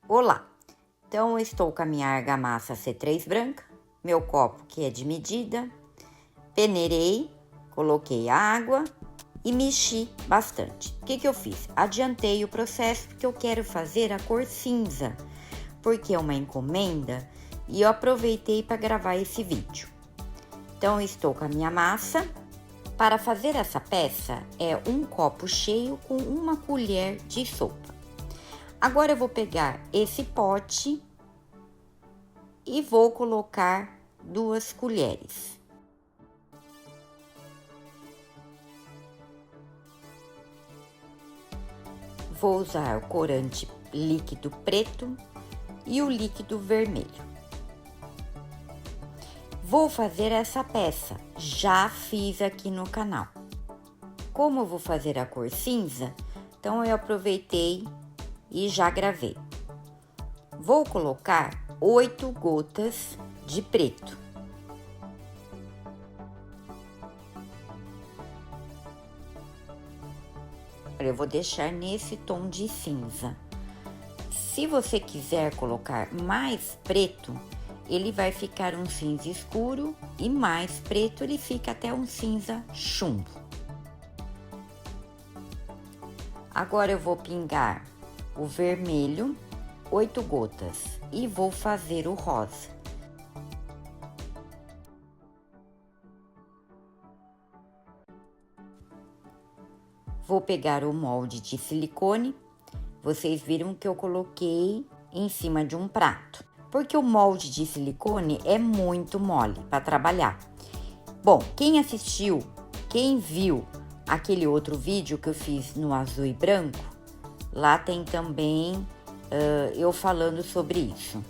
Olá! Então, eu estou com a minha argamassa C3 branca, meu copo que é de medida, peneirei, coloquei a água e mexi bastante. O que eu fiz? Adiantei o processo porque eu quero fazer a cor cinza, porque é uma encomenda e eu aproveitei para gravar esse vídeo. Então, eu estou com a minha massa. Para fazer essa peça, é um copo cheio com uma colher de sopa. Agora eu vou pegar esse pote e vou colocar 2 colheres. Vou usar o corante líquido preto e o líquido vermelho. Vou fazer essa peça, já fiz aqui no canal. Como eu vou fazer a cor cinza, então eu aproveitei e já gravei. Vou colocar 8 gotas de preto. Eu vou deixar nesse tom de cinza. Se você quiser colocar mais preto, ele vai ficar um cinza escuro e mais preto ele fica até um cinza chumbo. Agora eu vou pingar o vermelho, 8 gotas, e vou fazer o rosa. Vou pegar o molde de silicone, vocês viram que eu coloquei em cima de um prato, porque o molde de silicone é muito mole para trabalhar. Bom, quem viu aquele outro vídeo que eu fiz no azul e branco, lá tem também eu falando sobre isso.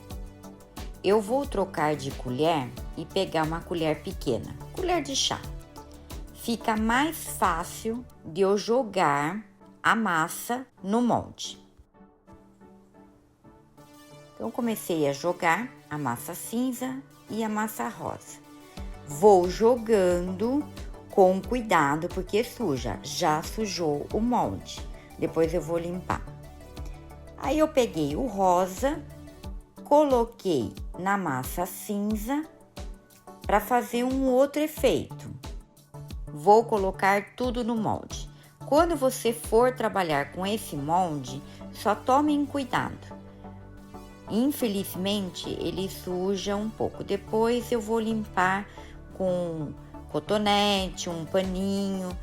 Eu vou trocar de colher e pegar uma colher pequena, colher de chá. Fica mais fácil de eu jogar a massa no molde. Então, comecei a jogar a massa cinza e a massa rosa. Vou jogando com cuidado, porque suja, já sujou o molde. Depois eu vou limpar. Aí eu peguei o rosa, coloquei na massa cinza para fazer um outro efeito. Vou colocar tudo no molde. Quando você for trabalhar com esse molde, só tomem cuidado. Infelizmente, ele suja um pouco. Depois eu vou limpar com cotonete, um paninho,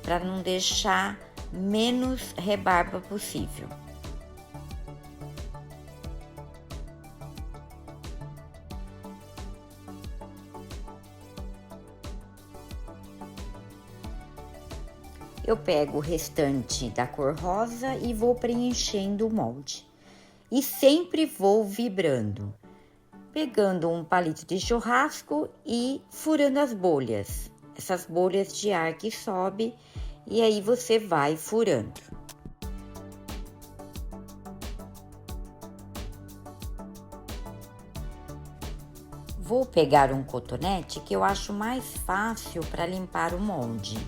para não deixar menos rebarba possível. Eu pego o restante da cor rosa e vou preenchendo o molde. E sempre vou vibrando, pegando um palito de churrasco e furando as bolhas. Essas bolhas de ar que sobe e aí você vai furando. Vou pegar um cotonete que eu acho mais fácil para limpar o molde.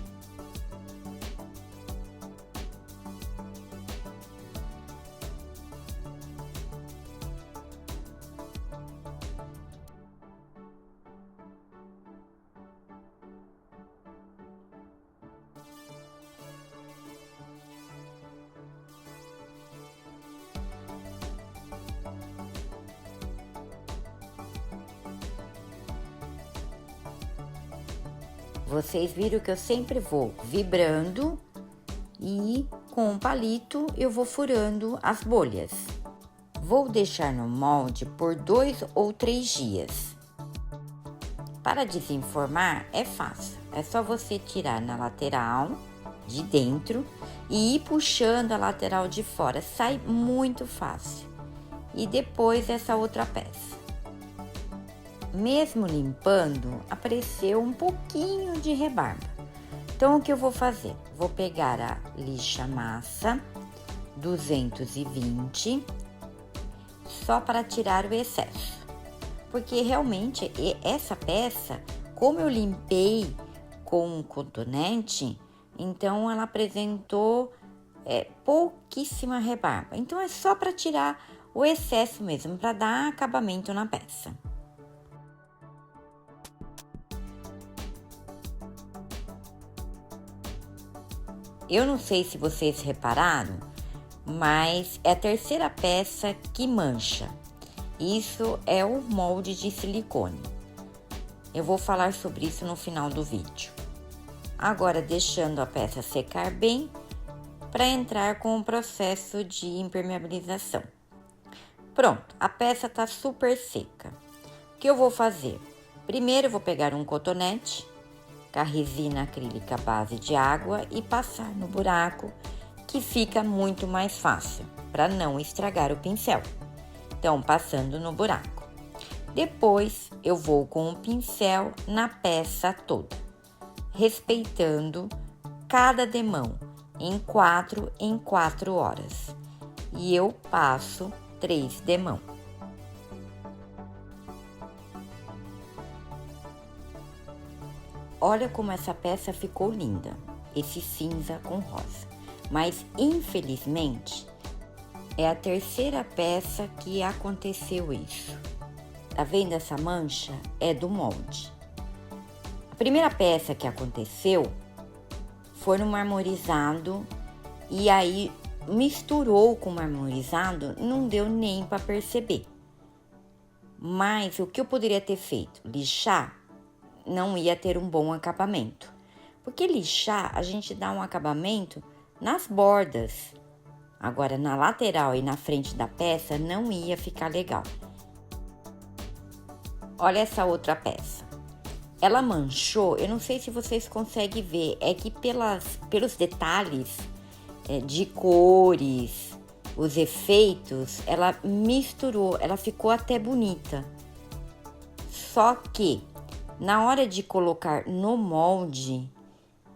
Vocês viram que eu sempre vou vibrando e com um palito eu vou furando as bolhas. Vou deixar no molde por 2 ou 3 dias. Para desenformar é fácil, é só você tirar na lateral de dentro e ir puxando a lateral de fora, sai muito fácil. E depois essa outra peça. Mesmo limpando, apareceu um pouquinho de rebarba. Então, o que eu vou fazer? Vou pegar a lixa massa 220, só para tirar o excesso. Porque realmente, essa peça, como eu limpei com cotonete, então ela apresentou pouquíssima rebarba. Então, é só para tirar o excesso mesmo, para dar acabamento na peça. Eu não sei se vocês repararam, mas é a terceira peça que mancha. Isso é o molde de silicone. Eu vou falar sobre isso no final do vídeo. Agora, deixando a peça secar bem, para entrar com o processo de impermeabilização. Pronto, a peça tá super seca. O que eu vou fazer? Primeiro, eu vou pegar um cotonete com a resina acrílica à base de água e passar no buraco, que fica muito mais fácil, para não estragar o pincel. Então, passando no buraco. Depois, eu vou com o pincel na peça toda, respeitando cada demão em 4 em 4 horas. E eu passo 3 demão. Olha como essa peça ficou linda, esse cinza com rosa. Mas, infelizmente, é a terceira peça que aconteceu isso. Tá vendo essa mancha? É do molde. A primeira peça que aconteceu foi no marmorizado e aí misturou com o marmorizado, não deu nem para perceber. Mas o que eu poderia ter feito? Lixar? Não ia ter um bom acabamento. Porque lixar, a gente dá um acabamento nas bordas. Agora, na lateral e na frente da peça, não ia ficar legal. Olha essa outra peça. Ela manchou, eu não sei se vocês conseguem ver, é que pelos detalhes de cores, os efeitos, ela misturou, ela ficou até bonita. Só que, na hora de colocar no molde,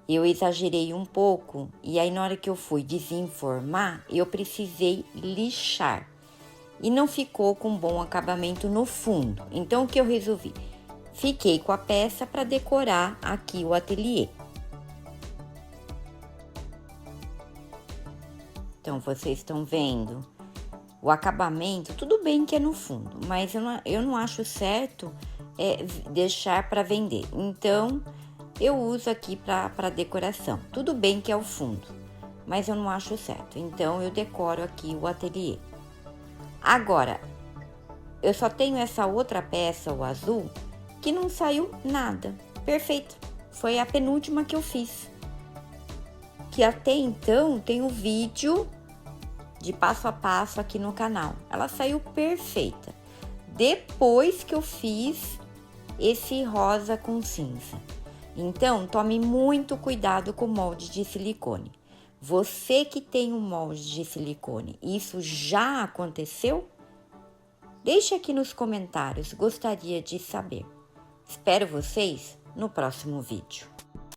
eu exagerei um pouco e aí na hora que eu fui desenformar, eu precisei lixar. E não ficou com bom acabamento no fundo. Então, o que eu resolvi? Fiquei com a peça para decorar aqui o ateliê. Então, vocês estão vendo o acabamento, tudo bem que é no fundo, mas eu não acho certo deixar para vender. Então, eu uso aqui para decoração. Tudo bem que é o fundo, mas eu não acho certo. Então, eu decoro aqui o ateliê. Agora, eu só tenho essa outra peça, o azul, que não saiu nada. Perfeito. Foi a penúltima que eu fiz. Que até então tem o vídeo de passo a passo aqui no canal. Ela saiu perfeita. Depois que eu fiz esse rosa com cinza. Então, tome muito cuidado com o molde de silicone. Você que tem um molde de silicone, isso já aconteceu? Deixe aqui nos comentários, gostaria de saber. Espero vocês no próximo vídeo.